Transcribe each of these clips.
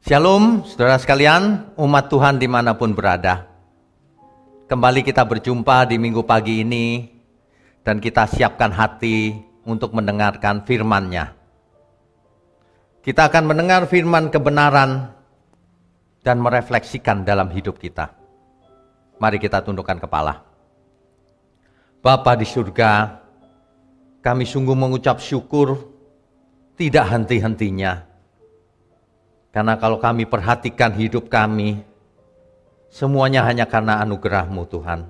Shalom, saudara sekalian, umat Tuhan dimanapun berada. Kembali kita berjumpa di minggu pagi ini, dan kita siapkan hati untuk mendengarkan firman-Nya. Kita akan mendengar firman kebenaran dan merefleksikan dalam hidup kita. Mari kita tundukkan kepala. Bapa di surga, kami sungguh mengucap syukur tidak henti-hentinya. Karena kalau kami perhatikan hidup kami, semuanya hanya karena anugerah-Mu Tuhan.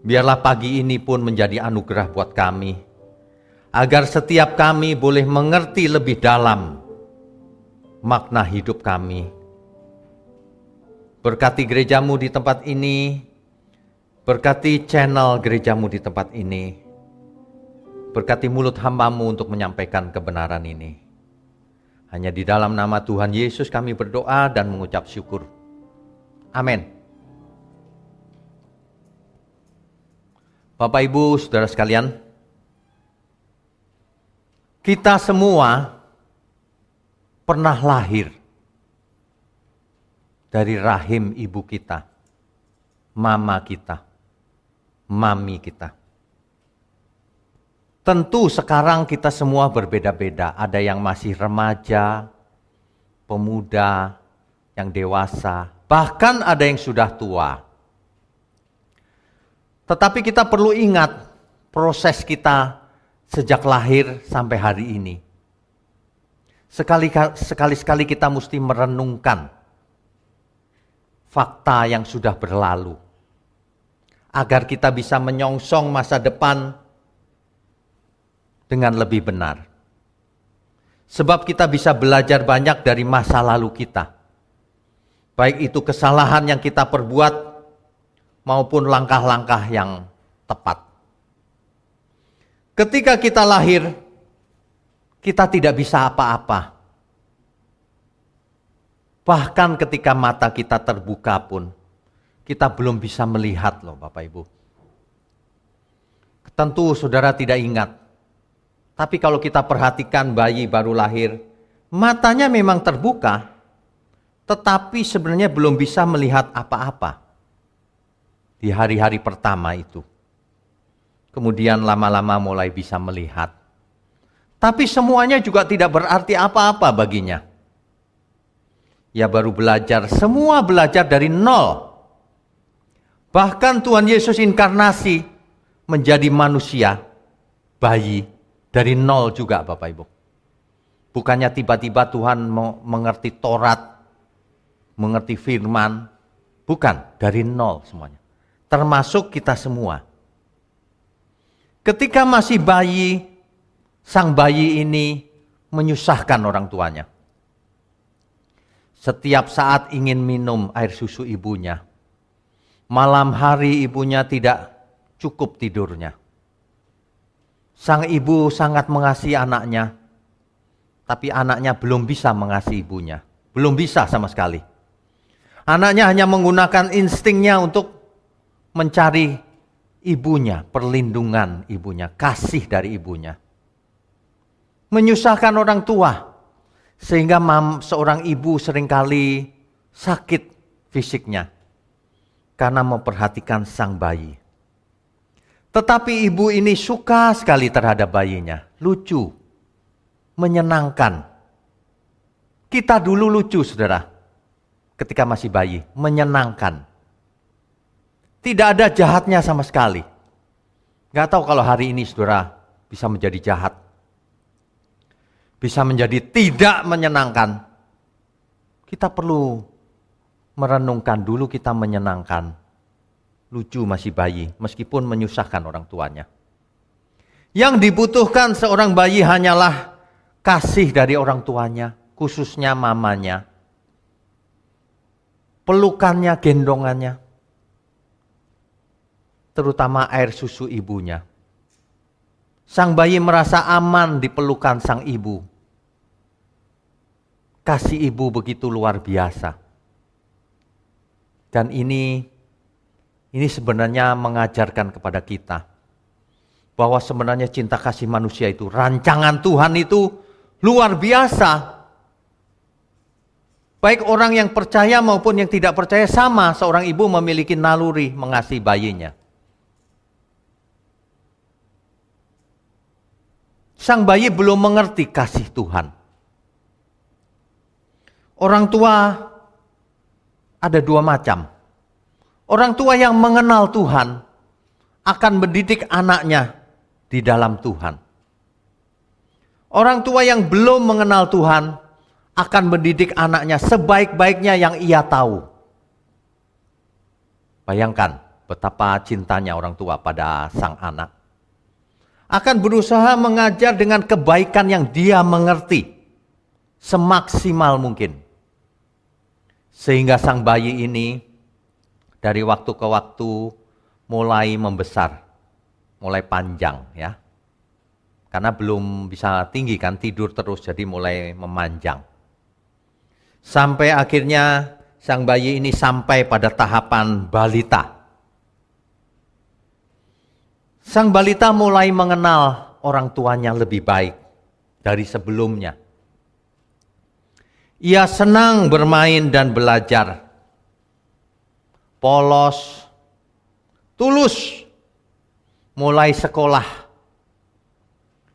Biarlah pagi ini pun menjadi anugerah buat kami, agar setiap kami boleh mengerti lebih dalam makna hidup kami. Berkati gereja-Mu di tempat ini, berkati channel gereja-Mu di tempat ini, berkati mulut hamba-Mu untuk menyampaikan kebenaran ini. Hanya di dalam nama Tuhan Yesus kami berdoa dan mengucap syukur. Amin. Bapak, Ibu, saudara sekalian, kita semua pernah lahir dari rahim ibu kita, mama kita, mami kita. Tentu sekarang kita semua berbeda-beda, ada yang masih remaja, pemuda, yang dewasa, bahkan ada yang sudah tua. Tetapi kita perlu ingat proses kita sejak lahir sampai hari ini. Sekali-sekali kita mesti merenungkan fakta yang sudah berlalu, agar kita bisa menyongsong masa depan dengan lebih benar. Sebab kita bisa belajar banyak dari masa lalu kita. Baik itu kesalahan yang kita perbuat maupun langkah-langkah yang tepat. Ketika kita lahir, kita tidak bisa apa-apa. Bahkan ketika mata kita terbuka pun, kita belum bisa melihat loh Bapak Ibu. Tentu saudara tidak ingat. Tapi kalau kita perhatikan bayi baru lahir, matanya memang terbuka, tetapi sebenarnya belum bisa melihat apa-apa di hari-hari pertama itu. Kemudian lama-lama mulai bisa melihat. Tapi semuanya juga tidak berarti apa-apa baginya. Ya baru belajar, semua belajar dari nol. Bahkan Tuhan Yesus inkarnasi menjadi manusia, bayi, dari nol juga Bapak Ibu. Bukannya tiba-tiba Tuhan mengerti Taurat, mengerti firman. Bukan, dari nol semuanya. Termasuk kita semua. Ketika masih bayi, sang bayi ini menyusahkan orang tuanya. Setiap saat ingin minum air susu ibunya. Malam hari ibunya tidak cukup tidurnya. Sang ibu sangat mengasihi anaknya, tapi anaknya belum bisa mengasihi ibunya. Belum bisa sama sekali. Anaknya hanya menggunakan instingnya untuk mencari ibunya, perlindungan ibunya, kasih dari ibunya. Menyusahkan orang tua, sehingga seorang ibu seringkali sakit fisiknya, karena memperhatikan sang bayi. Tetapi ibu ini suka sekali terhadap bayinya. Lucu. Menyenangkan. Kita dulu lucu saudara. Ketika masih bayi. Menyenangkan. Tidak ada jahatnya sama sekali. Gak tahu kalau hari ini saudara bisa menjadi jahat. Bisa menjadi tidak menyenangkan. Kita perlu merenungkan dulu kita menyenangkan. Lucu masih bayi, meskipun menyusahkan orang tuanya. Yang dibutuhkan seorang bayi hanyalah kasih dari orang tuanya, khususnya mamanya. Pelukannya, gendongannya. Terutama air susu ibunya. Sang bayi merasa aman di pelukan sang ibu. Kasih ibu begitu luar biasa. Dan ini sebenarnya mengajarkan kepada kita bahwa sebenarnya cinta kasih manusia itu, rancangan Tuhan itu luar biasa. Baik orang yang percaya maupun yang tidak percaya sama, seorang ibu memiliki naluri mengasihi bayinya. Sang bayi belum mengerti kasih Tuhan. Orang tua ada dua macam. Orang tua yang mengenal Tuhan akan mendidik anaknya di dalam Tuhan. Orang tua yang belum mengenal Tuhan akan mendidik anaknya sebaik-baiknya yang ia tahu. Bayangkan betapa cintanya orang tua pada sang anak. Akan berusaha mengajar dengan kebaikan yang dia mengerti semaksimal mungkin. Sehingga sang bayi ini dari waktu ke waktu mulai membesar, mulai panjang ya. Karena belum bisa tinggi kan, tidur terus jadi mulai memanjang. Sampai akhirnya sang bayi ini sampai pada tahapan balita. Sang balita mulai mengenal orang tuanya lebih baik dari sebelumnya. Ia senang bermain dan belajar. Polos, tulus, mulai sekolah.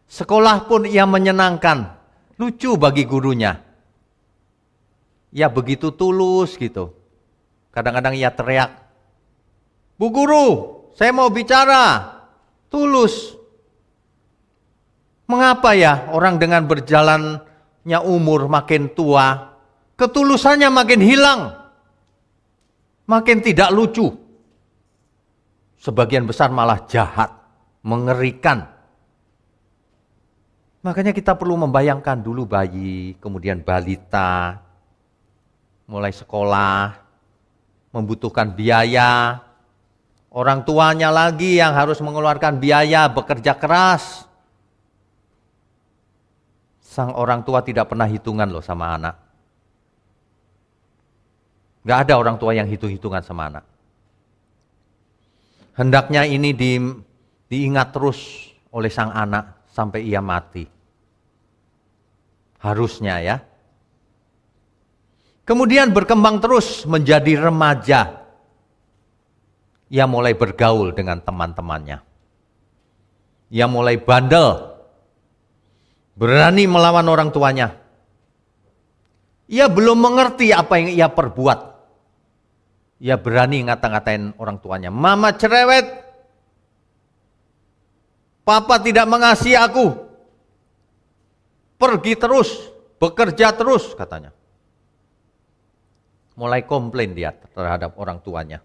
Sekolah pun ia menyenangkan, lucu bagi gurunya. Ya begitu tulus gitu. Kadang-kadang ia teriak, "Bu guru, saya mau bicara." Tulus. Mengapa ya orang dengan berjalannya umur makin tua, ketulusannya makin hilang, makin tidak lucu. Sebagian besar malah jahat, mengerikan. Makanya kita perlu membayangkan dulu bayi, kemudian balita, mulai sekolah, membutuhkan biaya, orang tuanya lagi yang harus mengeluarkan biaya, bekerja keras. Sang orang tua tidak pernah hitungan loh sama anak. Gak ada orang tua yang hitung-hitungan sama anak. Hendaknya ini diingat terus oleh sang anak sampai ia mati. Harusnya ya. Kemudian berkembang terus menjadi remaja. Ia mulai bergaul dengan teman-temannya. Ia mulai bandel. Berani melawan orang tuanya. Ia belum mengerti apa yang ia perbuat. Ia berani ngata-ngatain orang tuanya. "Mama cerewet. Papa tidak mengasihi aku. Pergi terus, bekerja terus," katanya. Mulai komplain dia terhadap orang tuanya.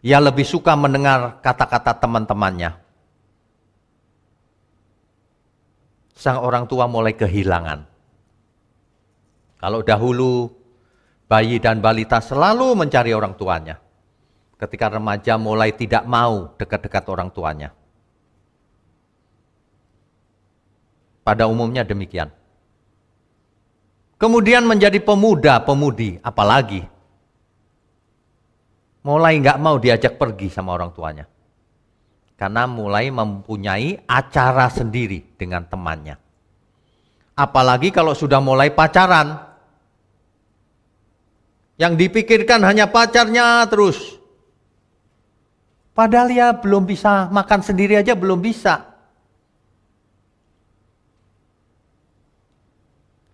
Ia lebih suka mendengar kata-kata teman-temannya. Sang orang tua mulai kehilangan. Kalau dahulu bayi dan balita selalu mencari orang tuanya. Ketika remaja mulai tidak mau dekat-dekat orang tuanya. Pada umumnya demikian. Kemudian menjadi pemuda-pemudi, apalagi mulai nggak mau diajak pergi sama orang tuanya. Karena mulai mempunyai acara sendiri dengan temannya. Apalagi kalau sudah mulai pacaran. Yang dipikirkan hanya pacarnya terus. Padahal ya belum bisa makan sendiri aja belum bisa.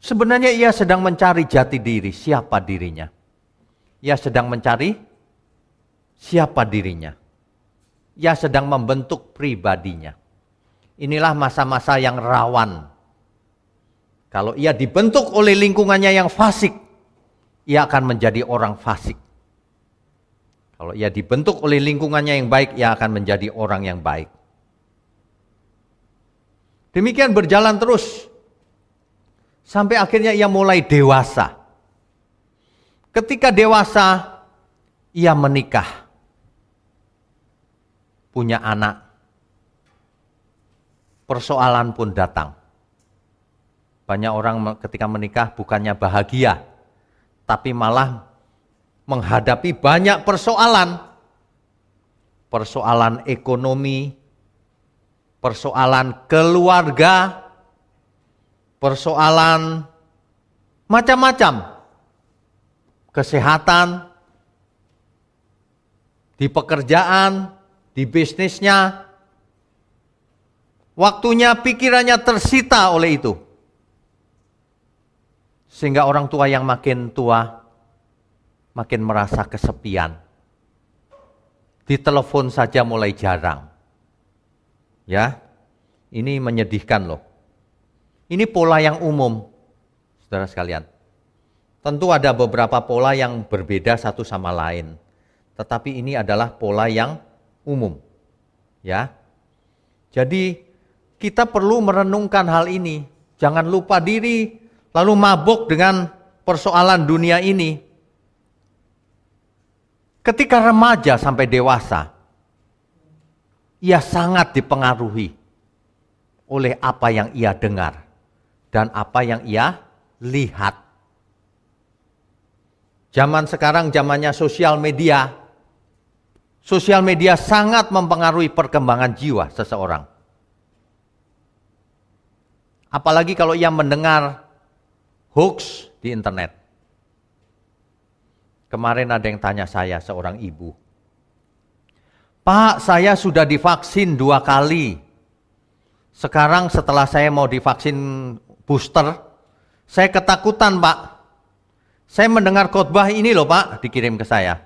Sebenarnya ia sedang mencari jati diri, siapa dirinya. Ia sedang mencari siapa dirinya. Ia sedang membentuk pribadinya. Inilah masa-masa yang rawan. Kalau ia dibentuk oleh lingkungannya yang fasik, ia akan menjadi orang fasik. Kalau ia dibentuk oleh lingkungannya yang baik, ia akan menjadi orang yang baik. Demikian berjalan terus. Sampai akhirnya ia mulai dewasa. Ketika dewasa, ia menikah. Punya anak. Persoalan pun datang. Banyak orang ketika menikah bukannya bahagia, tapi malah menghadapi banyak persoalan. Persoalan ekonomi, persoalan keluarga, persoalan macam-macam. kesehatan, di pekerjaan, di bisnisnya. Waktunya, pikirannya tersita oleh itu. Sehingga orang tua yang makin tua, makin merasa kesepian. Ditelepon saja mulai jarang. Ya, ini menyedihkan loh. Ini pola yang umum, saudara sekalian. Tentu ada beberapa pola yang berbeda satu sama lain. Tetapi ini adalah pola yang umum. Ya. Jadi kita perlu merenungkan hal ini. Jangan lupa diri, lalu mabuk dengan persoalan dunia ini. Ketika remaja sampai dewasa, ia sangat dipengaruhi oleh apa yang ia dengar dan apa yang ia lihat. Zaman sekarang zamannya sosial media. Sosial media sangat mempengaruhi perkembangan jiwa seseorang. Apalagi kalau ia mendengar hoax di internet. Kemarin ada yang tanya saya, seorang ibu. Pak, saya sudah divaksin 2 kali. Sekarang setelah saya mau divaksin booster, saya ketakutan, Pak. Saya mendengar khotbah ini loh, Pak, dikirim ke saya.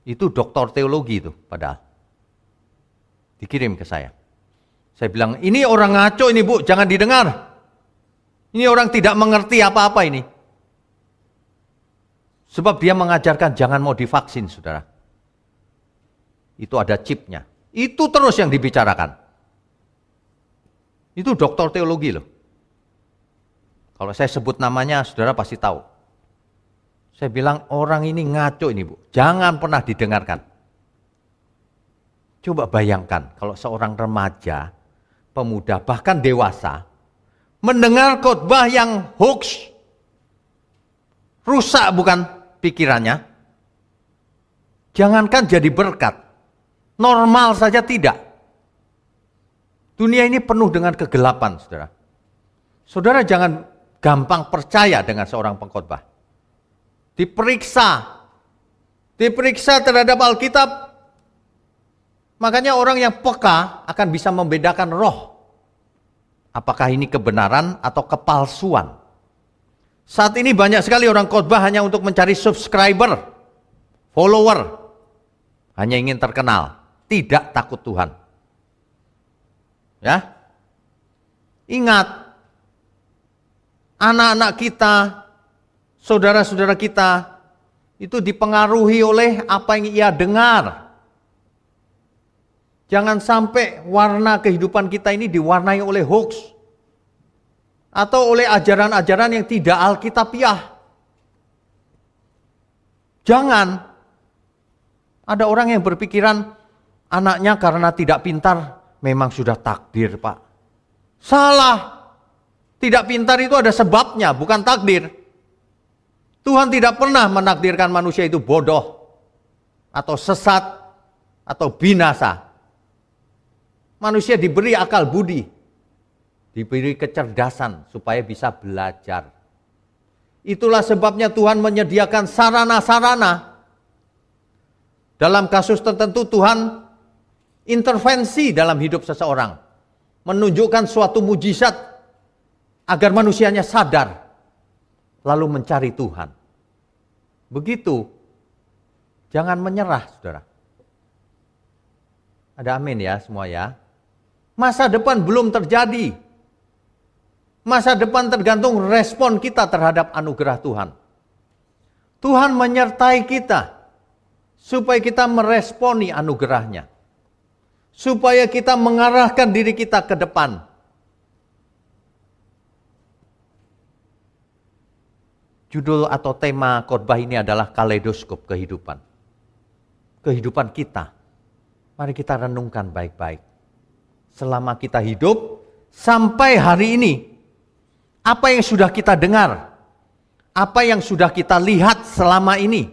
Itu doktor teologi itu padahal. Dikirim ke saya. Saya bilang, ini orang ngaco ini Bu, jangan didengar. Ini orang tidak mengerti apa-apa ini. Sebab dia mengajarkan jangan mau divaksin, saudara. Itu ada chipnya. Itu terus yang dibicarakan. Itu doktor teologi loh. Kalau saya sebut namanya, saudara pasti tahu. Saya bilang, orang ini ngaco ini Bu, jangan pernah didengarkan. Coba bayangkan, kalau seorang remaja, pemuda, bahkan dewasa, mendengar khotbah yang hoax, rusak bukan pikirannya, jangankan jadi berkat, normal saja tidak. Dunia ini penuh dengan kegelapan, saudara. Saudara jangan gampang percaya dengan seorang pengkhotbah. Diperiksa terhadap Alkitab. Makanya orang yang peka akan bisa membedakan roh. Apakah ini kebenaran atau kepalsuan. Saat ini banyak sekali orang khotbah hanya untuk mencari subscriber, follower. Hanya ingin terkenal, tidak takut Tuhan. Ya. Ingat, anak-anak kita, saudara-saudara kita, itu dipengaruhi oleh apa yang ia dengar. Jangan sampai warna kehidupan kita ini diwarnai oleh hoax. Atau oleh ajaran-ajaran yang tidak alkitabiah. Jangan. Ada orang yang berpikiran, anaknya karena tidak pintar, memang sudah takdir Pak. Salah. Tidak pintar itu ada sebabnya, bukan takdir. Tuhan tidak pernah menakdirkan manusia itu bodoh, atau sesat, atau binasa. Manusia diberi akal budi, diberi kecerdasan supaya bisa belajar. Itulah sebabnya Tuhan menyediakan sarana-sarana. Dalam kasus tertentu Tuhan intervensi dalam hidup seseorang, menunjukkan suatu mujizat agar manusianya sadar, lalu mencari Tuhan. Begitu, jangan menyerah, saudara. Ada amin ya semua ya. Masa depan belum terjadi. Masa depan tergantung respon kita terhadap anugerah Tuhan. Tuhan menyertai kita supaya kita meresponi anugerahnya. Supaya kita mengarahkan diri kita ke depan. Judul atau tema khotbah ini adalah Kaleidoskop Kehidupan. Kehidupan kita. Mari kita renungkan baik-baik. Selama kita hidup sampai hari ini, apa yang sudah kita dengar, apa yang sudah kita lihat selama ini,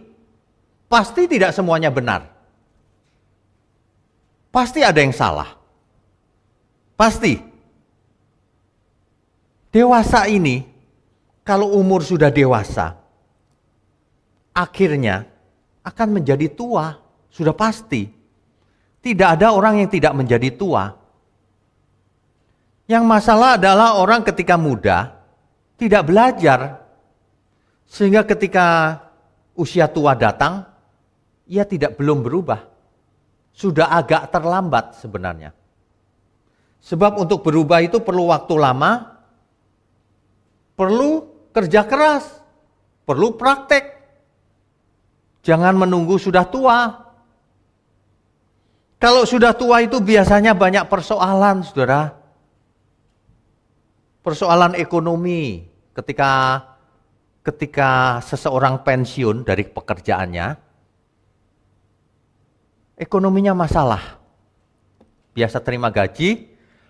pasti tidak semuanya benar. Pasti ada yang salah. Pasti. Dewasa ini, kalau umur sudah dewasa, akhirnya akan menjadi tua, sudah pasti. Tidak ada orang yang tidak menjadi tua. Yang masalah adalah orang ketika muda tidak belajar, sehingga ketika usia tua datang, ia belum berubah. Sudah agak terlambat sebenarnya. Sebab untuk berubah itu perlu waktu lama, perlu kerja keras, perlu praktek. Jangan menunggu sudah tua. Kalau sudah tua itu biasanya banyak persoalan, saudara. Persoalan ekonomi ketika seseorang pensiun dari pekerjaannya, ekonominya masalah. Biasa terima gaji,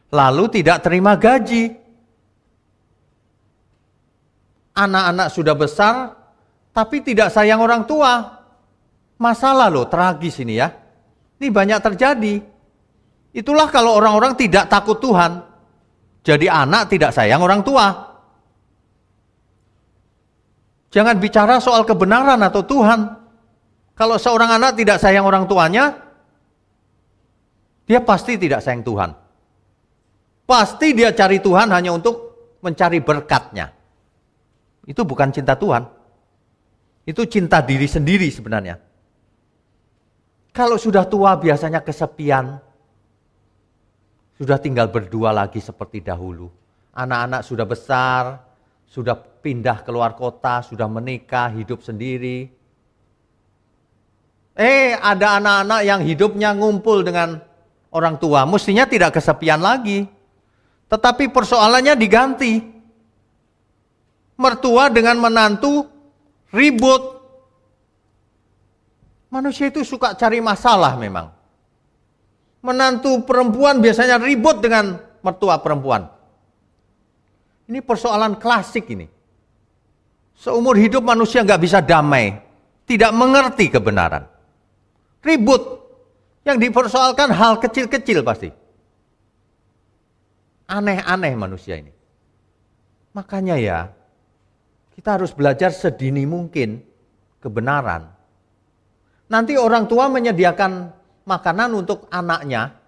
lalu tidak terima gaji. Anak-anak sudah besar, tapi tidak sayang orang tua. Masalah loh, tragis ini ya. Ini banyak terjadi. Itulah kalau orang-orang tidak takut Tuhan. Jadi anak tidak sayang orang tua. Jangan bicara soal kebenaran atau Tuhan. Kalau seorang anak tidak sayang orang tuanya, dia pasti tidak sayang Tuhan. Pasti dia cari Tuhan hanya untuk mencari berkatnya. Itu bukan cinta Tuhan. Itu cinta diri sendiri sebenarnya. Kalau sudah tua biasanya kesepian. Sudah tinggal berdua lagi seperti dahulu. Anak-anak sudah besar, sudah pindah keluar kota, sudah menikah, hidup sendiri. Ada anak-anak yang hidupnya ngumpul dengan orang tua. Mestinya tidak kesepian lagi. Tetapi persoalannya diganti. Mertua dengan menantu ribut. Manusia itu suka cari masalah memang. Menantu perempuan biasanya ribut dengan mertua perempuan. Ini persoalan klasik ini. Seumur hidup manusia nggak bisa damai. Tidak mengerti kebenaran. Ribut. Yang dipersoalkan hal kecil-kecil pasti. Aneh-aneh manusia ini. Makanya ya, kita harus belajar sedini mungkin kebenaran. Nanti orang tua menyediakan makanan untuk anaknya,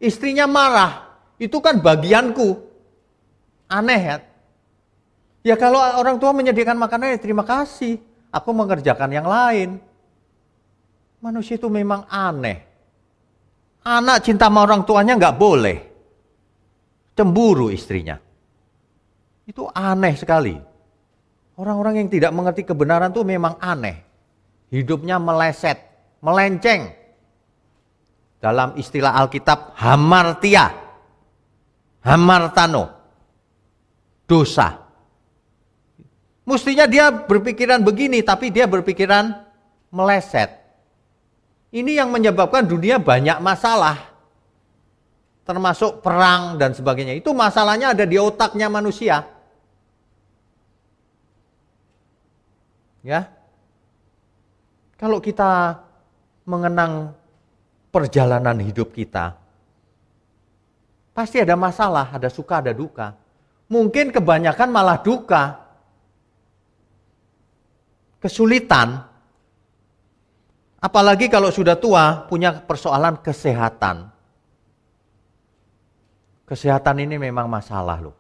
istrinya marah, itu kan bagianku. Aneh ya. Ya kalau orang tua menyediakan makanan, ya terima kasih, aku mengerjakan yang lain. Manusia itu memang aneh. Anak cinta sama orang tuanya nggak boleh. Cemburu istrinya. Itu aneh sekali. Orang-orang yang tidak mengerti kebenaran itu memang aneh. Hidupnya meleset, melenceng. Dalam istilah Alkitab, hamartia, hamartano, dosa. Mestinya dia berpikiran begini, tapi dia berpikiran meleset. Ini yang menyebabkan dunia banyak masalah. Termasuk perang dan sebagainya. Itu masalahnya ada di otaknya manusia. Ya. Kalau kita mengenang perjalanan hidup kita, pasti ada masalah, ada suka, ada duka. Mungkin kebanyakan malah duka. Kesulitan. Apalagi kalau sudah tua, punya persoalan kesehatan. Kesehatan ini memang masalah loh.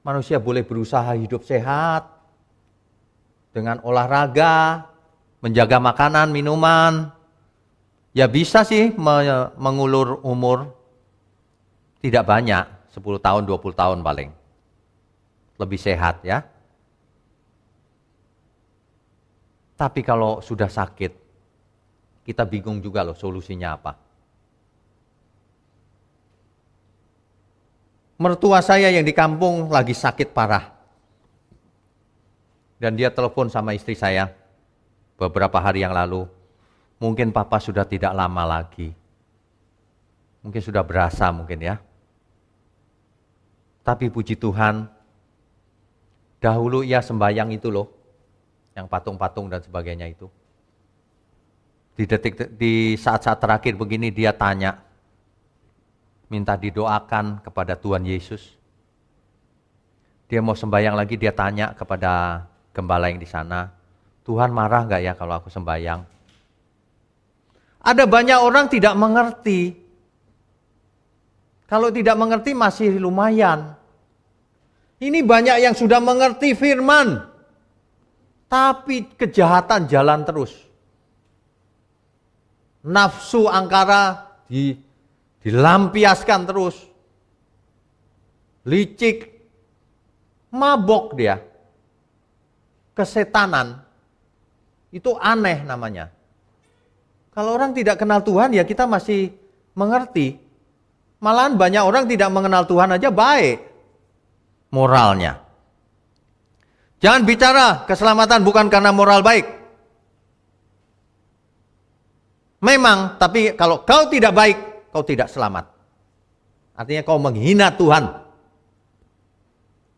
Manusia boleh berusaha hidup sehat, dengan olahraga, menjaga makanan, minuman. Ya bisa sih mengulur umur. Tidak banyak, 10 tahun, 20 tahun paling. Lebih sehat ya. Tapi kalau sudah sakit, kita bingung juga loh solusinya apa. Mertua saya yang di kampung lagi sakit parah. Dan dia telepon sama istri saya beberapa hari yang lalu. Mungkin papa sudah tidak lama lagi. Mungkin sudah berasa mungkin ya. Tapi puji Tuhan, dahulu ia sembahyang itu loh. Yang patung-patung dan sebagainya itu. Di saat-saat terakhir begini dia tanya. Minta didoakan kepada Tuhan Yesus. Dia mau sembahyang lagi, dia tanya kepada gembala yang di sana. Tuhan marah nggak ya kalau aku sembahyang? Ada banyak orang tidak mengerti. Kalau tidak mengerti masih lumayan. Ini banyak yang sudah mengerti firman, tapi kejahatan jalan terus. Nafsu angkara dilampiaskan terus. Licik, mabok dia. Kesetanan, itu aneh namanya. Kalau orang tidak kenal Tuhan ya kita masih mengerti. Malahan banyak orang tidak mengenal Tuhan aja baik moralnya. Jangan bicara keselamatan bukan karena moral baik. Memang, tapi kalau kau tidak baik, kau tidak selamat. Artinya kau menghina Tuhan.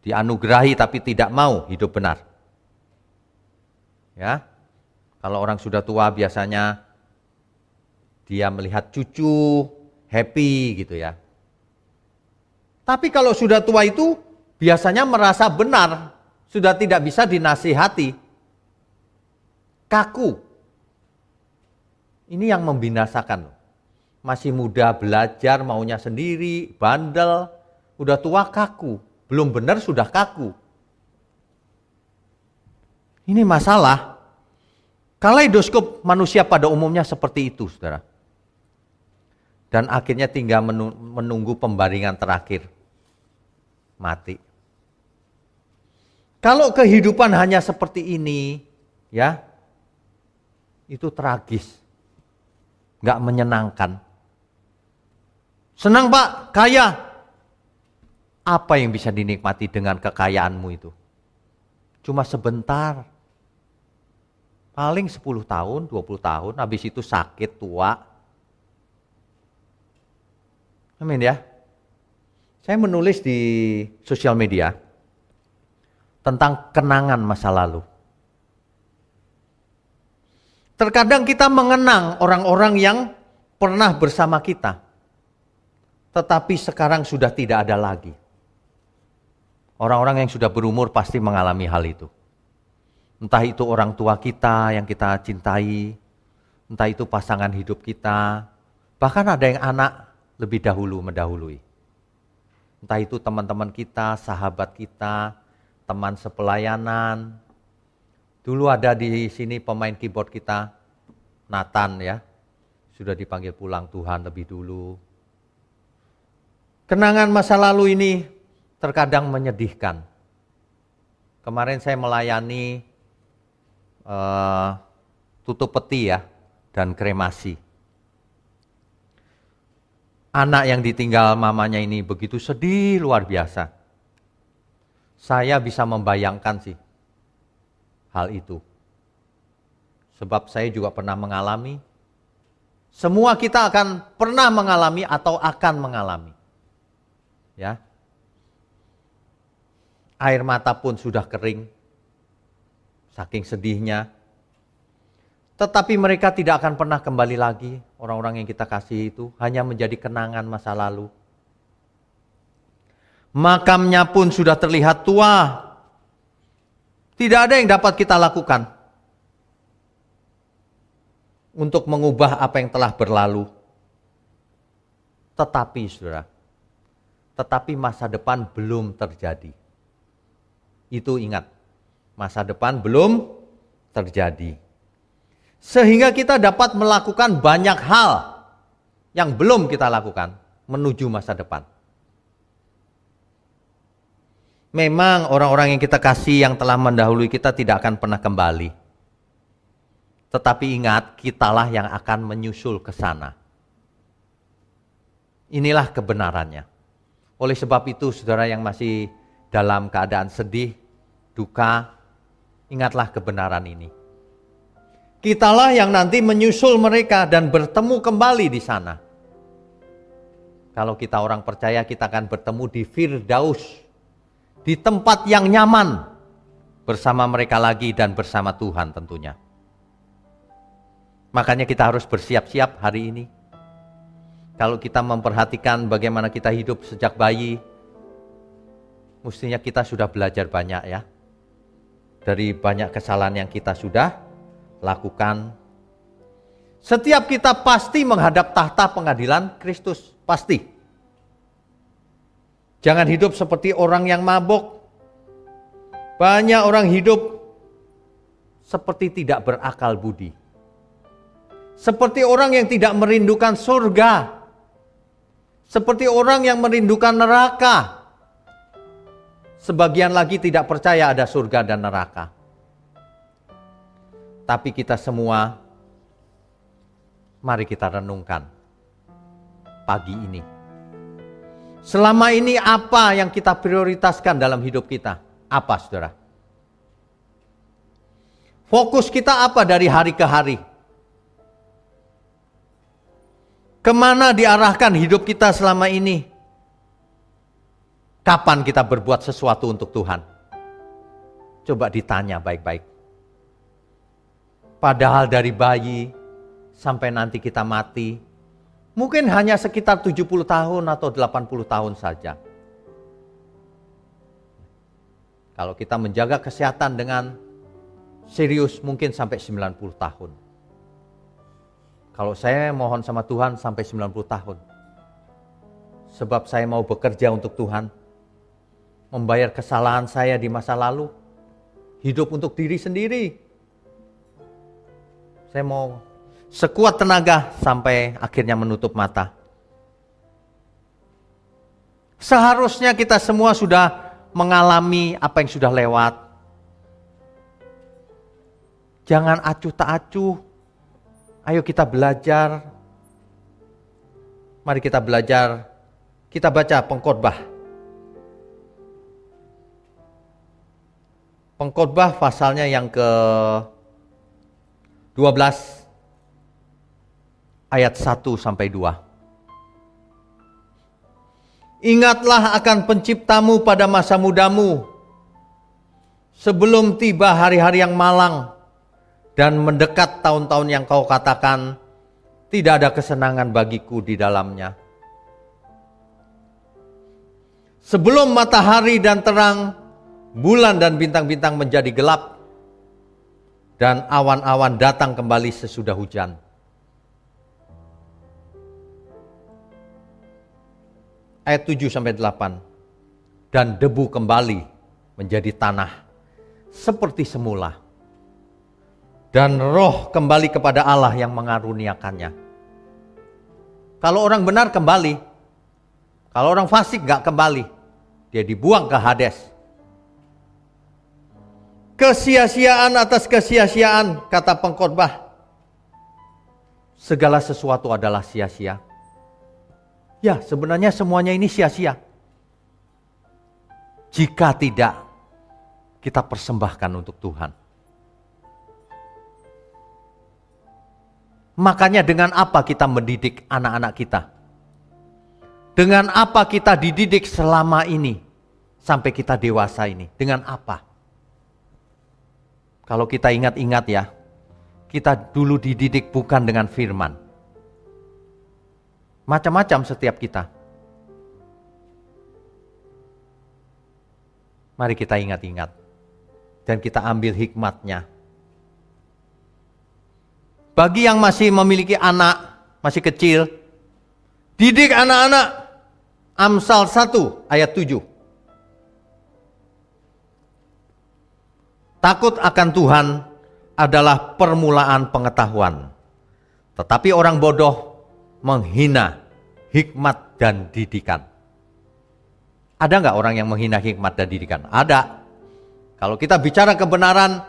Dianugerahi tapi tidak mau hidup benar. Ya. Kalau orang sudah tua biasanya dia melihat cucu happy gitu ya. Tapi kalau sudah tua itu biasanya merasa benar, sudah tidak bisa dinasihati. Kaku. Ini yang membinasakan. Masih muda belajar, maunya sendiri, bandel, udah tua kaku. Belum benar sudah kaku. Ini masalah. Kaleidoskop manusia pada umumnya seperti itu, saudara. Dan akhirnya tinggal menunggu pembaringan terakhir. Mati. Kalau kehidupan hanya seperti ini, ya, itu tragis. Nggak menyenangkan. Senang Pak, kaya. Apa yang bisa dinikmati dengan kekayaanmu itu? Cuma sebentar. Paling 10 tahun, 20 tahun, habis itu sakit, tua. Amin ya. Saya menulis di sosial media tentang kenangan masa lalu. Terkadang kita mengenang orang-orang yang pernah bersama kita, tetapi sekarang sudah tidak ada lagi. Orang-orang yang sudah berumur pasti mengalami hal itu. Entah itu orang tua kita yang kita cintai, entah itu pasangan hidup kita, bahkan ada yang anak lebih dahulu mendahului. Entah itu teman-teman kita, sahabat kita, teman sepelayanan. Dulu ada di sini pemain keyboard kita, Nathan ya, sudah dipanggil pulang Tuhan lebih dulu. Kenangan masa lalu ini terkadang menyedihkan. Kemarin saya melayani tutup peti ya, dan kremasi. Anak yang ditinggal mamanya ini begitu sedih luar biasa. Saya bisa membayangkan sih hal itu. Sebab saya juga pernah mengalami. Semua kita akan pernah mengalami atau akan mengalami. Ya. Air mata pun sudah kering. Saking sedihnya. Tetapi mereka tidak akan pernah kembali lagi. Orang-orang yang kita kasih itu hanya menjadi kenangan masa lalu. Makamnya pun sudah terlihat tua. Tidak ada yang dapat kita lakukan untuk mengubah apa yang telah berlalu. Tetapi saudara, masa depan belum terjadi. Itu ingat, masa depan belum terjadi. Sehingga kita dapat melakukan banyak hal yang belum kita lakukan menuju masa depan. Memang orang-orang yang kita kasih yang telah mendahului kita tidak akan pernah kembali. Tetapi ingat, kitalah yang akan menyusul ke sana. Inilah kebenarannya. Oleh sebab itu, saudara yang masih dalam keadaan sedih, duka, ingatlah kebenaran ini. Kitalah yang nanti menyusul mereka dan bertemu kembali di sana. Kalau kita orang percaya, kita akan bertemu di Firdaus, di tempat yang nyaman, bersama mereka lagi dan bersama Tuhan tentunya. Makanya kita harus bersiap-siap hari ini. Kalau kita memperhatikan bagaimana kita hidup sejak bayi, mestinya kita sudah belajar banyak ya. dari banyak kesalahan yang kita sudah lakukan. Setiap kita pasti menghadap tahta pengadilan Kristus, pasti. Jangan hidup seperti orang yang mabok. Banyak orang hidup seperti tidak berakal budi. Seperti orang yang tidak merindukan surga. Seperti orang yang merindukan neraka. Sebagian lagi tidak percaya ada surga dan neraka. Tapi kita semua, mari kita renungkan pagi ini. Selama ini apa yang kita prioritaskan dalam hidup kita? Apa, saudara? Fokus kita apa dari hari ke hari? Kemana diarahkan hidup kita selama ini? Kapan kita berbuat sesuatu untuk Tuhan? Coba ditanya baik-baik. Padahal dari bayi sampai nanti kita mati, mungkin hanya sekitar 70 tahun atau 80 tahun saja. Kalau kita menjaga kesehatan dengan serius mungkin sampai 90 tahun. Kalau saya mohon sama Tuhan sampai 90 tahun. Sebab saya mau bekerja untuk Tuhan. Membayar kesalahan saya di masa lalu. Hidup untuk diri sendiri. Saya mau sekuat tenaga sampai akhirnya menutup mata. Seharusnya kita semua sudah mengalami apa yang sudah lewat. Jangan acuh tak acuh. Ayo kita belajar. Mari kita belajar. Kita baca Pengkhotbah. Pengkhotbah pasalnya yang ke-12 ayat 1 sampai 2. Ingatlah akan penciptamu pada masa mudamu, sebelum tiba hari-hari yang malang dan mendekat tahun-tahun yang kau katakan, tidak ada kesenangan bagiku di dalamnya. Sebelum matahari dan terang, bulan dan bintang-bintang menjadi gelap, dan awan-awan datang kembali sesudah hujan. Ayat 7-8. Dan debu kembali menjadi tanah seperti semula. Dan roh kembali kepada Allah yang mengaruniakannya. Kalau orang benar kembali. Kalau orang fasik gak kembali. Dia dibuang ke Hades. Kesia-siaan atas kesia-siaan, kata Pengkhotbah. Segala sesuatu adalah sia-sia. Ya, sebenarnya semuanya ini sia-sia. Jika tidak kita persembahkan untuk Tuhan. Makanya dengan apa kita mendidik anak-anak kita? Dengan apa kita dididik selama ini sampai kita dewasa ini? Dengan apa? Kalau kita ingat-ingat ya, kita dulu dididik bukan dengan firman. Macam-macam setiap kita. Mari kita ingat-ingat. Dan kita ambil hikmatnya. Bagi yang masih memiliki anak, masih kecil, didik anak-anak. Amsal 1 ayat 7. Takut akan Tuhan adalah permulaan pengetahuan. Tetapi orang bodoh menghina hikmat dan didikan. Ada nggak orang yang menghina hikmat dan didikan? Ada. Kalau kita bicara kebenaran,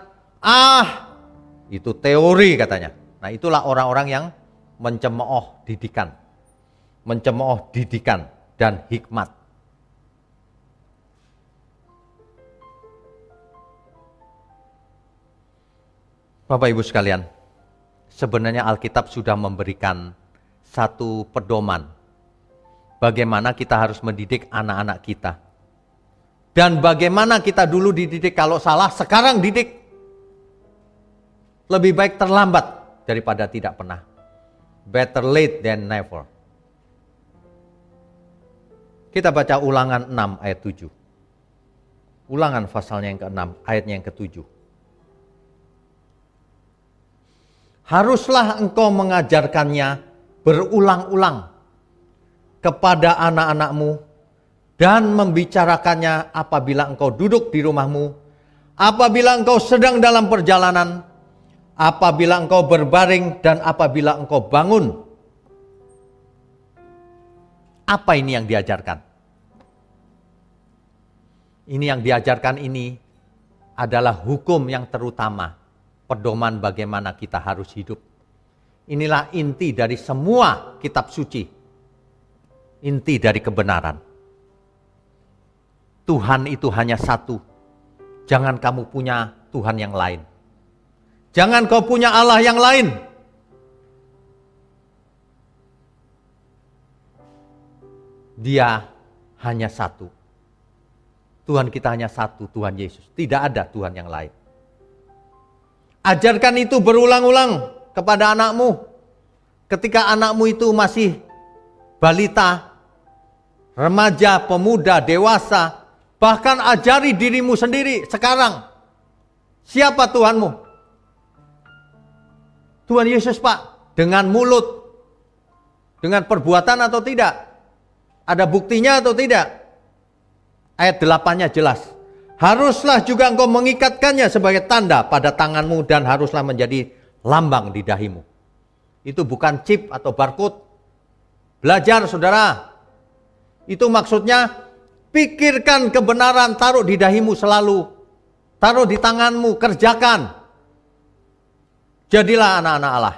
itu teori katanya. Nah itulah orang-orang yang mencemooh didikan. Mencemooh didikan dan hikmat. Bapak Ibu sekalian, sebenarnya Alkitab sudah memberikan satu pedoman. Bagaimana kita harus mendidik anak-anak kita. Dan bagaimana kita dulu dididik kalau salah, sekarang didik. Lebih baik terlambat daripada tidak pernah. Better late than never. Kita baca Ulangan 6 ayat 7. Ulangan pasalnya yang ke-6, ayatnya yang ke-7. haruslah engkau mengajarkannya berulang-ulang kepada anak-anakmu dan membicarakannya apabila engkau duduk di rumahmu, apabila engkau sedang dalam perjalanan, apabila engkau berbaring, dan apabila engkau bangun. Apa ini yang diajarkan? Ini yang diajarkan ini adalah hukum yang terutama, pedoman bagaimana kita harus hidup. Inilah inti dari semua kitab suci, inti dari kebenaran. Tuhan itu hanya satu. Jangan kamu punya Tuhan yang lain. Jangan kau punya Allah yang lain. Dia hanya satu. Tuhan kita hanya satu, Tuhan Yesus. Tidak ada Tuhan yang lain. Ajarkan itu berulang-ulang kepada anakmu. Ketika anakmu itu masih balita, remaja, pemuda, dewasa, bahkan ajari dirimu sendiri sekarang. Siapa Tuhanmu? Tuhan Yesus, Pak. Dengan mulut. Dengan perbuatan atau tidak? Ada buktinya atau tidak? Ayat 8-nya jelas. Haruslah juga engkau mengikatkannya sebagai tanda pada tanganmu dan haruslah menjadi lambang di dahimu. Itu bukan chip atau barcode. Belajar, saudara. Itu maksudnya pikirkan kebenaran, taruh di dahimu selalu. Taruh di tanganmu, kerjakan. Jadilah anak-anak Allah.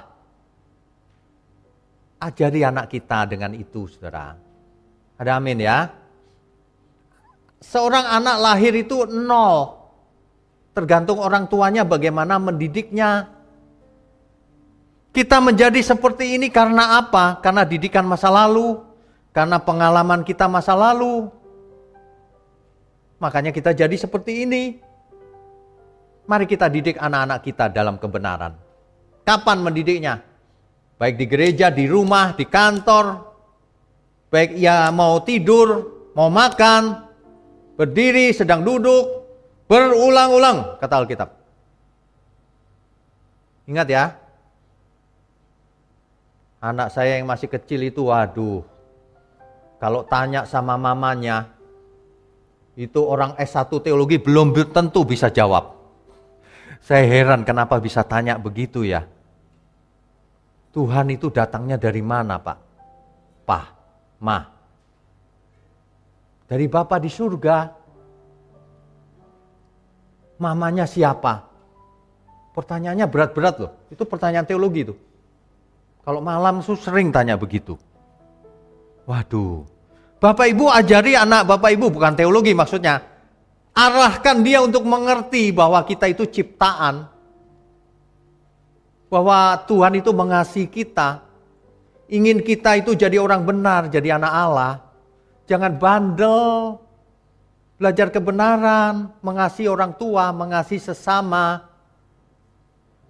Ajari anak kita dengan itu, saudara. Ada amin ya. Seorang anak lahir itu 0. Tergantung orang tuanya bagaimana mendidiknya. Kita menjadi seperti ini karena apa? Karena didikan masa lalu. Karena pengalaman kita masa lalu. Makanya kita jadi seperti ini. Mari kita didik anak-anak kita dalam kebenaran. Kapan mendidiknya? Baik di gereja, di rumah, di kantor. Baik ia mau tidur, mau makan, berdiri, sedang duduk, berulang-ulang, kata Alkitab. Ingat ya. Anak saya yang masih kecil itu, waduh. Kalau tanya sama mamanya, itu orang S1 teologi belum tentu bisa jawab. Saya heran kenapa bisa tanya begitu ya. Tuhan itu datangnya dari mana, Pak? Pak, Ma. Dari Bapa di surga. Mamanya siapa? Pertanyaannya berat-berat loh. Itu pertanyaan teologi itu. Kalau malam sering tanya begitu. Waduh. Bapak Ibu ajari anak Bapak Ibu, bukan teologi maksudnya. Arahkan dia untuk mengerti bahwa kita itu ciptaan. Bahwa Tuhan itu mengasihi kita. Ingin kita itu jadi orang benar, jadi anak Allah. Jangan bandel. Belajar kebenaran, mengasihi orang tua, mengasihi sesama.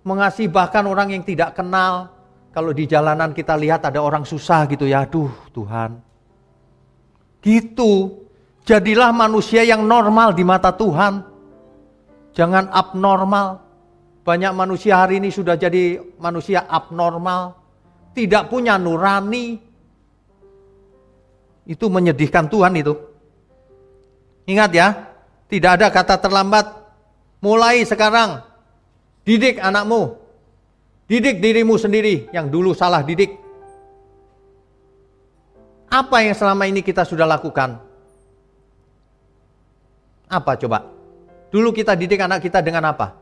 Mengasihi bahkan orang yang tidak kenal. Kalau di jalanan kita lihat ada orang susah gitu ya, aduh Tuhan. Gitu. Jadilah manusia yang normal di mata Tuhan. Jangan abnormal. Banyak manusia hari ini sudah jadi manusia abnormal. Tidak punya nurani. Itu menyedihkan Tuhan itu. Ingat ya, tidak ada kata terlambat. Mulai sekarang, didik anakmu. Didik dirimu sendiri yang dulu salah didik. Apa yang selama ini kita sudah lakukan? Apa coba? Dulu kita didik anak kita dengan apa?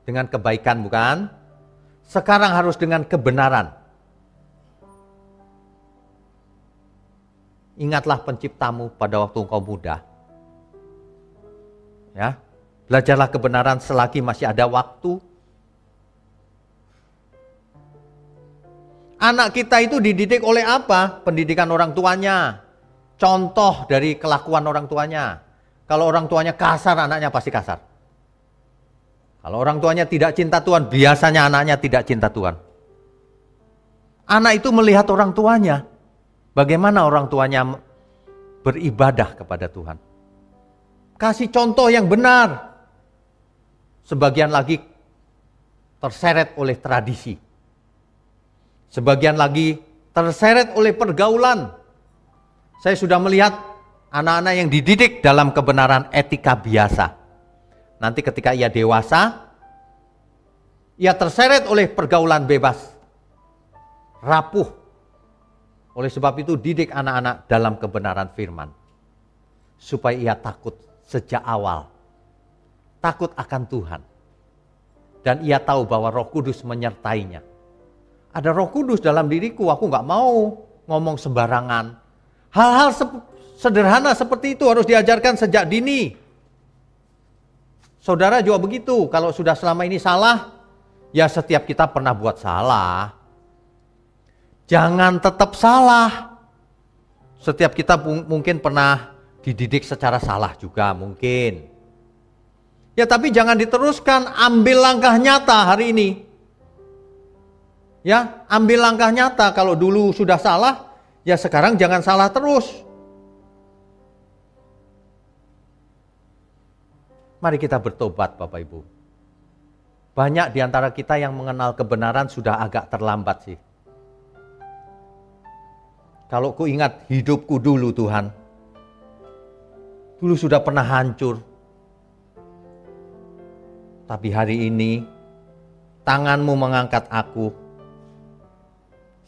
Dengan kebaikan bukan? Sekarang harus dengan kebenaran. Ingatlah penciptamu pada waktu engkau muda. Ya, belajarlah kebenaran selagi masih ada waktu. Anak kita itu dididik oleh apa? Pendidikan orang tuanya. Contoh dari kelakuan orang tuanya. Kalau orang tuanya kasar, anaknya pasti kasar. Kalau orang tuanya tidak cinta Tuhan, biasanya anaknya tidak cinta Tuhan. Anak itu melihat orang tuanya. Bagaimana orang tuanya beribadah kepada Tuhan. Kasih contoh yang benar. Sebagian lagi terseret oleh tradisi. Sebagian lagi terseret oleh pergaulan. Saya sudah melihat anak-anak yang dididik dalam kebenaran etika biasa. Nanti ketika ia dewasa, ia terseret oleh pergaulan bebas, rapuh. Oleh sebab itu didik anak-anak dalam kebenaran firman. Supaya ia takut sejak awal. Takut akan Tuhan. Dan ia tahu bahwa Roh Kudus menyertainya. Ada Roh Kudus dalam diriku, aku gak mau ngomong sembarangan. Hal-hal sederhana seperti itu harus diajarkan sejak dini. Saudara juga begitu, kalau sudah selama ini salah, ya setiap kita pernah buat salah. Jangan tetap salah. Setiap kita mungkin pernah dididik secara salah juga mungkin. Ya tapi jangan diteruskan, ambil langkah nyata hari ini. Ya, ambil langkah nyata. Kalau dulu sudah salah, ya sekarang jangan salah terus. Mari kita bertobat Bapak Ibu. Banyak di antara kita yang mengenal kebenaran sudah agak terlambat sih. Kalau ku ingat hidupku dulu Tuhan, dulu sudah pernah hancur. Tapi hari ini, tangan-Mu mengangkat aku,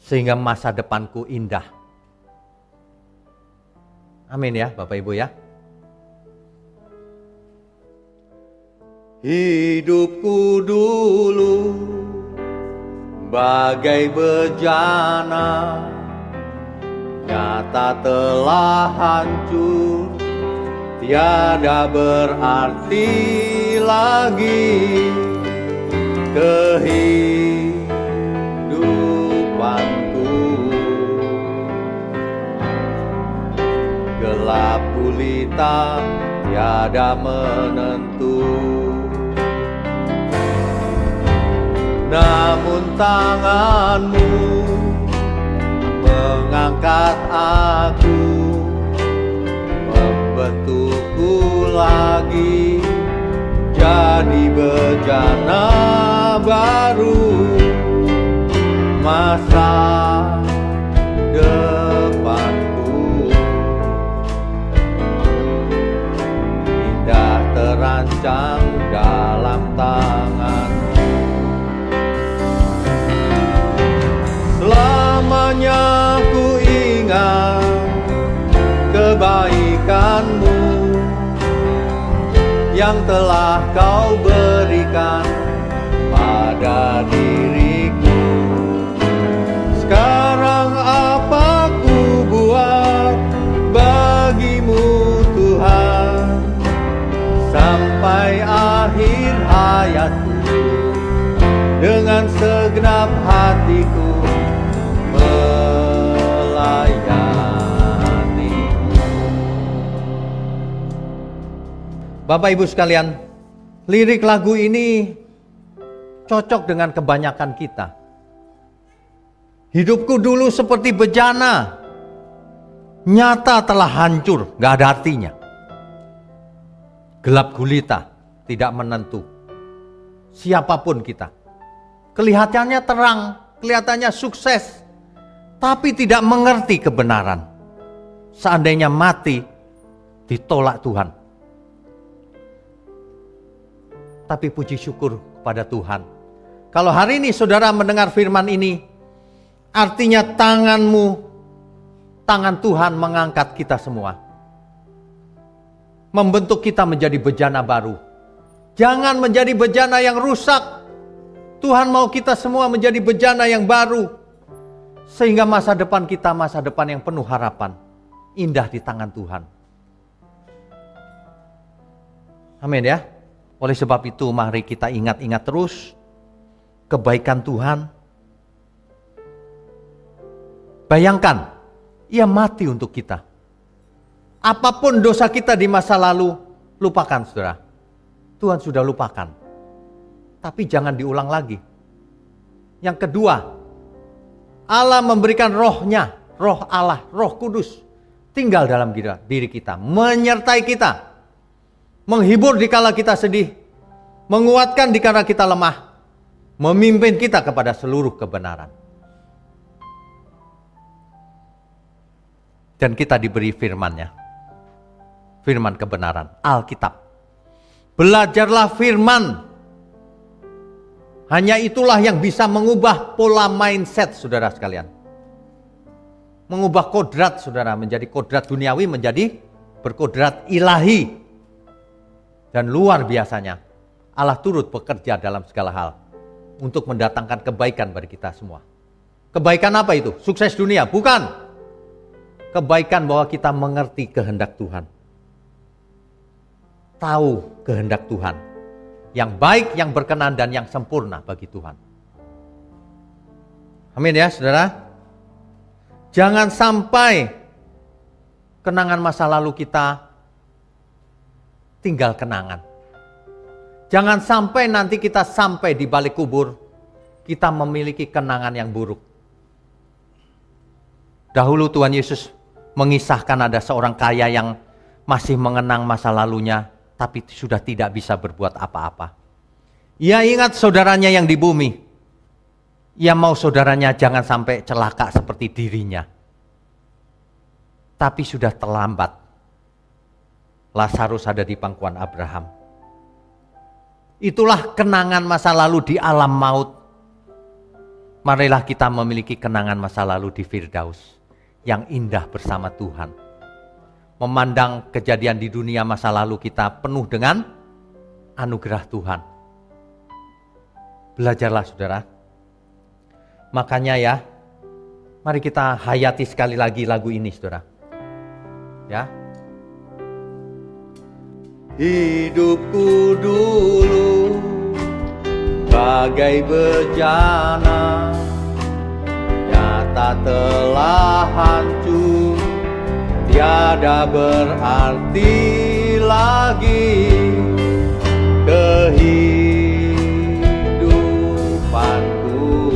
sehingga masa depanku indah. Amin ya Bapak Ibu ya. Hidupku dulu bagai bejana, nyata telah hancur, tiada berarti lagi kehidupanku. Gelap gulita tiada menentu, namun tangan-Mu mengangkat aku, membentukku lagi jadi bejana baru masa depanku. Indah terancang dalam tangan-Mu. Selamanya ku ingat kebaikan-Mu yang telah Kau berikan pada diriku. Sekarang apa ku buat bagi-Mu Tuhan, sampai akhir hayatku dengan segenap hatiku melayani. Bapak Ibu sekalian, lirik lagu ini cocok dengan kebanyakan kita. Hidupku dulu seperti bejana, nyata telah hancur, gak ada artinya. Gelap gulita, tidak menentu. Siapapun kita, kelihatannya terang, kelihatannya sukses, tapi tidak mengerti kebenaran. Seandainya mati, ditolak Tuhan. Tapi puji syukur kepada Tuhan. Kalau hari ini saudara mendengar firman ini, artinya tangan-Mu, tangan Tuhan mengangkat kita semua. Membentuk kita menjadi bejana baru. Jangan menjadi bejana yang rusak. Tuhan mau kita semua menjadi bejana yang baru. Sehingga masa depan kita masa depan yang penuh harapan. Indah di tangan Tuhan. Amin ya. Oleh sebab itu mari kita ingat-ingat terus kebaikan Tuhan. Bayangkan, Ia mati untuk kita. Apapun dosa kita di masa lalu, lupakan saudara. Tuhan sudah lupakan. Tapi jangan diulang lagi. Yang kedua, Allah memberikan rohnya, roh Allah, roh kudus. Tinggal dalam diri kita, menyertai kita. Menghibur dikala kita sedih, menguatkan dikala kita lemah. memimpin kita kepada seluruh kebenaran. Dan kita diberi firman-Nya, firman kebenaran, Alkitab. Belajarlah firman. Hanya itulah yang bisa mengubah pola mindset saudara sekalian. Mengubah kodrat saudara menjadi kodrat duniawi menjadi berkodrat ilahi. Dan luar biasanya Allah turut bekerja dalam segala hal untuk mendatangkan kebaikan bagi kita semua. Kebaikan apa itu? Sukses dunia? Bukan. Kebaikan bahwa kita mengerti kehendak Tuhan. Tahu kehendak Tuhan. Yang baik, yang berkenan, dan yang sempurna bagi Tuhan. Amin ya saudara. Jangan sampai kenangan masa lalu kita tinggal kenangan. Jangan sampai nanti kita sampai di balik kubur, kita memiliki kenangan yang buruk. Dahulu Tuhan Yesus mengisahkan ada seorang kaya yang masih mengenang masa lalunya, tapi sudah tidak bisa berbuat apa-apa. Ia ingat saudaranya yang di bumi. Ia mau saudaranya jangan sampai celaka seperti dirinya. Tapi sudah terlambat. Lazarus ada di pangkuan Abraham. Itulah kenangan masa lalu di alam maut. Marilah kita memiliki kenangan masa lalu di Firdaus yang indah bersama Tuhan. Memandang kejadian di dunia masa lalu kita penuh dengan anugerah Tuhan. Belajarlah saudara. Makanya ya, mari kita hayati sekali lagi lagu ini saudara. Ya. Hidupku dulu bagai bejana, nyata telah hancur, tiada berarti lagi kehidupanku.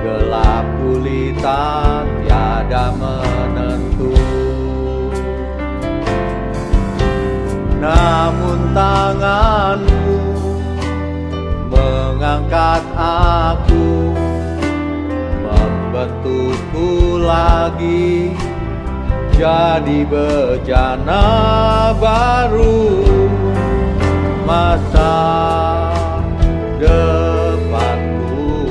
Gelap gulita tiada menentu, namun tanganmu mengangkat aku, membentukku lagi jadi bejana baru. Masa depanku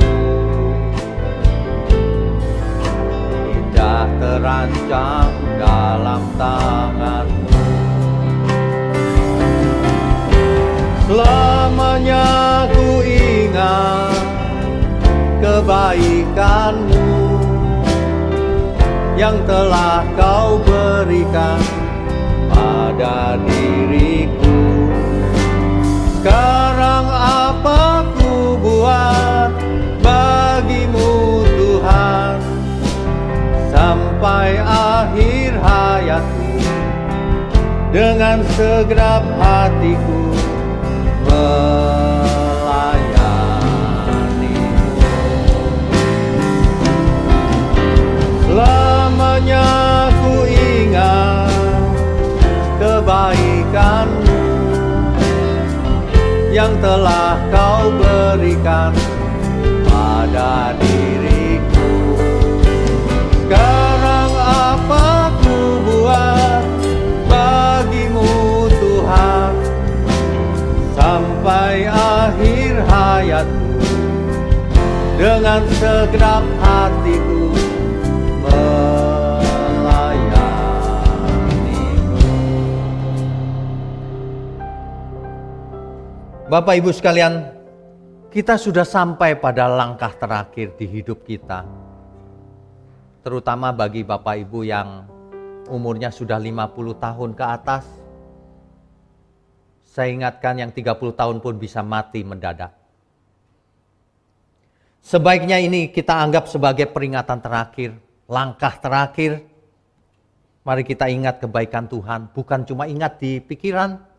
indah terancang dalam tanganmu. Selamanya ku ingat kebaikanmu yang telah kau berikan pada diriku. Sekarang apa ku buat bagimu Tuhan, sampai akhir hayatku dengan segenap hatiku melayanimu. Selamanya ku ingat kebaikanmu yang telah kau berikan pada diriku. Sekarang apa ku buat bagimu Tuhan, sampai akhir hayatku dengan segenap hatiku melayanimu. Bapak Ibu sekalian, kita sudah sampai pada langkah terakhir di hidup kita. Terutama bagi Bapak Ibu yang umurnya sudah 50 tahun ke atas. Saya ingatkan yang 30 tahun pun bisa mati mendadak. Sebaiknya ini kita anggap sebagai peringatan terakhir, langkah terakhir. Mari kita ingat kebaikan Tuhan, bukan cuma ingat di pikiran,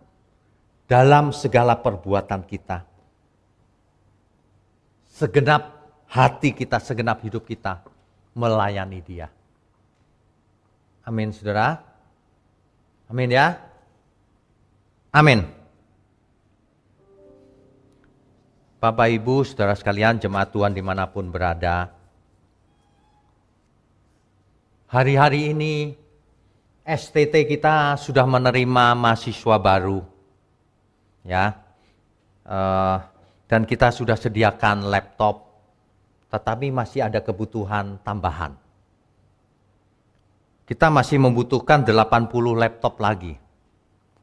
dalam segala perbuatan kita. Segenap hati kita, segenap hidup kita melayani Dia. Amin saudara. Amin ya. Amin. Bapak Ibu, saudara sekalian, jemaat Tuhan dimanapun berada. Hari-hari ini STT kita sudah menerima mahasiswa baru, ya, dan kita sudah sediakan laptop, tetapi masih ada kebutuhan tambahan. Kita masih membutuhkan 80 laptop lagi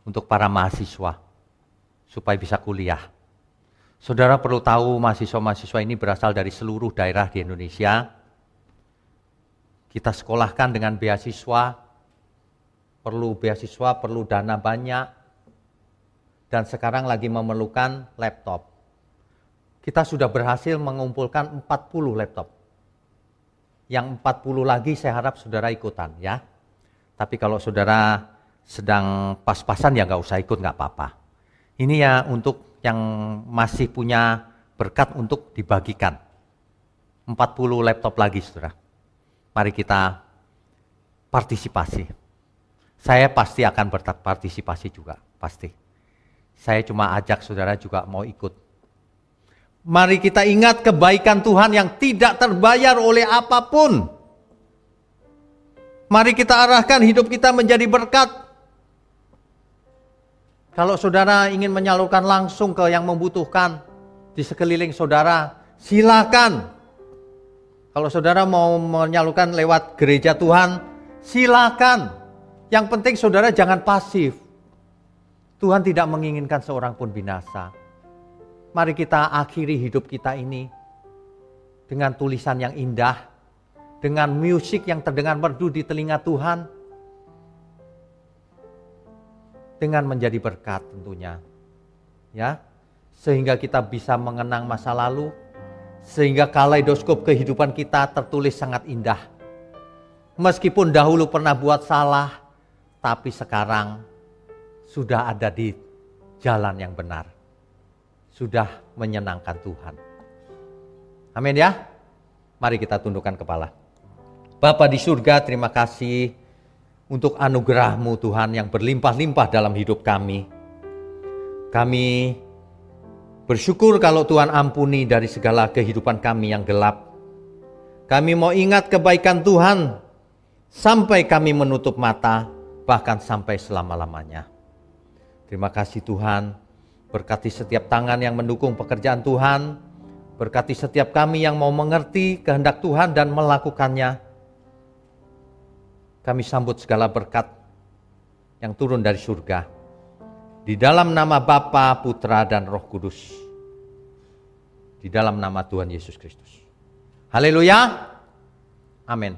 untuk para mahasiswa supaya bisa kuliah. Saudara perlu tahu mahasiswa-mahasiswa ini berasal dari seluruh daerah di Indonesia. Kita sekolahkan dengan beasiswa, perlu dana banyak, dan sekarang lagi memerlukan laptop. Kita sudah berhasil mengumpulkan 40 laptop. Yang 40 lagi saya harap saudara ikutan ya. Tapi kalau saudara sedang pas-pasan ya nggak usah ikut, nggak apa-apa. Ini ya untuk yang masih punya berkat untuk dibagikan. 40 laptop lagi saudara. Mari kita partisipasi. Saya pasti akan berpartisipasi juga, pasti. Saya cuma ajak saudara juga mau ikut. Mari kita ingat kebaikan Tuhan yang tidak terbayar oleh apapun. Mari kita arahkan hidup kita menjadi berkat. Kalau saudara ingin menyalurkan langsung ke yang membutuhkan di sekeliling saudara, silakan. Kalau saudara mau menyalurkan lewat gereja Tuhan, silakan. Yang penting saudara jangan pasif. Tuhan tidak menginginkan seorang pun binasa. Mari kita akhiri hidup kita ini dengan tulisan yang indah, dengan musik yang terdengar merdu di telinga Tuhan, dengan menjadi berkat tentunya. Ya, sehingga kita bisa mengenang masa lalu, sehingga kaleidoskop kehidupan kita tertulis sangat indah. Meskipun dahulu pernah buat salah, tapi sekarang sudah ada di jalan yang benar. Sudah menyenangkan Tuhan. Amin ya. Mari kita tundukkan kepala. Bapa di surga, terima kasih untuk anugerah-Mu Tuhan yang berlimpah-limpah dalam hidup kami. Kami bersyukur kalau Tuhan ampuni dari segala kehidupan kami yang gelap. Kami mau ingat kebaikan Tuhan sampai kami menutup mata, bahkan sampai selama-lamanya. Terima kasih Tuhan, berkati setiap tangan yang mendukung pekerjaan Tuhan, berkati setiap kami yang mau mengerti kehendak Tuhan dan melakukannya. Kami sambut segala berkat yang turun dari surga. Di dalam nama Bapa, Putra, dan Roh Kudus. Di dalam nama Tuhan Yesus Kristus. Haleluya. Amin.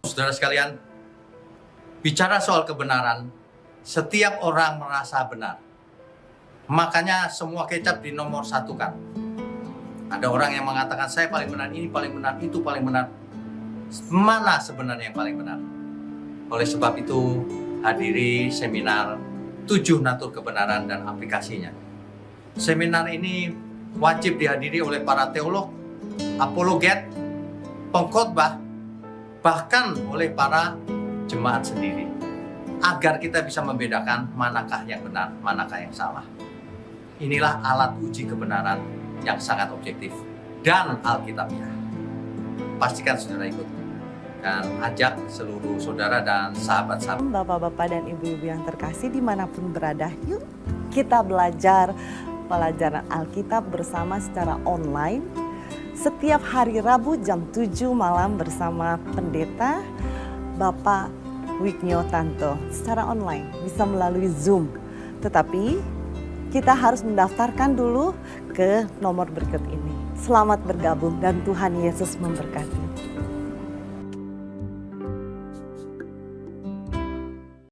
Saudara sekalian, bicara soal kebenaran, setiap orang merasa benar. Makanya semua kecap dinomor satukan. Ada orang yang mengatakan saya paling benar, ini paling benar, itu paling benar. Mana sebenarnya yang paling benar? Oleh sebab itu, hadiri seminar 7 natur kebenaran dan aplikasinya. Seminar ini wajib dihadiri oleh para teolog, apologet, pengkhotbah, bahkan oleh para jemaat sendiri, agar kita bisa membedakan manakah yang benar, manakah yang salah. Inilah alat uji kebenaran yang sangat objektif dan alkitabiah. Pastikan saudara ikut dan ajak seluruh saudara dan sahabat-sahabat. Bapak-bapak dan ibu-ibu yang terkasih dimanapun berada, yuk kita belajar pelajaran Alkitab bersama secara online setiap hari Rabu jam 7 malam bersama pendeta Bapak Wignyo Tanto secara online, bisa melalui Zoom. Tetapi kita harus mendaftarkan dulu ke nomor berikut ini. Selamat bergabung dan Tuhan Yesus memberkati.